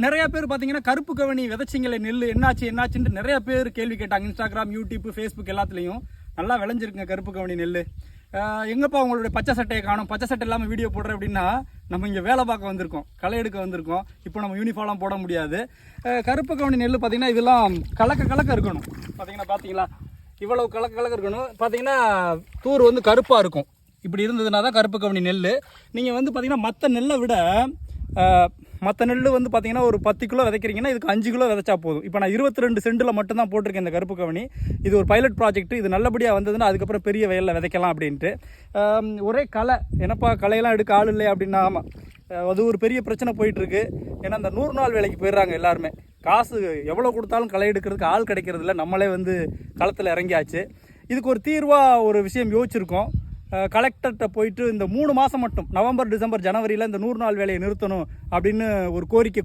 நிறைய பேர் பார்த்தீங்கன்னா கருப்பு கவனி விதைச்சிங்களே நெல் என்னாச்சுன்னு நிறைய பேர் கேள்வி கேட்டாங்க. இன்ஸ்டாகிராம், யூடியூப், ஃபேஸ்புக் எல்லாத்துலேயும் நல்லா விளைஞ்சிருக்குங்க கருப்பு கவனி நெல். எங்கப்பா உங்களுடைய பச்சை சட்டையை காணும், பச்சை சட்டை இல்லாமல் வீடியோ போடுறேன் அப்படின்னா, நம்ம இங்கே வேலை பார்க்க வந்திருக்கோம், களை எடுக்க வந்திருக்கோம். இப்போ நம்ம யூனிஃபார்ம்லாம் போட முடியாது. கருப்பு கவனி நெல் பார்த்தீங்கன்னா இதெல்லாம் கலக்க இருக்கணும். பார்த்தீங்களா இவ்வளவு கலக்க இருக்கணும். பார்த்தீங்கன்னா தூர் வந்து கருப்பாக இருக்கும். இப்படி இருந்ததுனா தான் கருப்பு கவனி நெல். நீங்கள் வந்து பார்த்தீங்கன்னா மற்ற நெல்லை விட மற்ற நெல் வந்து பார்த்தீங்கன்னா ஒரு 10 கிலோ விதைக்கிறீங்கன்னா இதுக்கு 5 கிலோ விதைச்சா போதும். இப்போ நான் 22 சென்டில் மட்டும்தான் போட்டிருக்கேன் இந்த கருப்பு கவனி. இது ஒரு பைலட் ப்ராஜெக்ட். இது நல்லபடியாக வந்ததுன்னா அதுக்கப்புறம் பெரிய வயலில் விதைக்கலாம் அப்படின்ட்டு. ஒரே களை, என்னப்பா களையெல்லாம் எடுக்க ஆள் இல்லை அப்படின்னா, ஆமாம், அது ஒரு பெரிய பிரச்சனை போயிட்டுருக்கு. ஏன்னா அந்த 100 நாள் வேலைக்கு போயிடுறாங்க எல்லாருமே. காசு எவ்வளோ கொடுத்தாலும் களை எடுக்கிறதுக்கு ஆள் கிடைக்கிறது இல்லை. நம்மளே வந்து களத்தில் இறங்கியாச்சு. இதுக்கு ஒரு தீர்வாக ஒரு விஷயம் யோசிச்சிருக்கோம். கலெக்டர்கிட்ட போயிட்டு இந்த 3 மாதம் மட்டும், நவம்பர், டிசம்பர், ஜனவரியில் இந்த 100 நாள் வேலையை நிறுத்தணும் அப்படின்னு ஒரு கோரிக்கை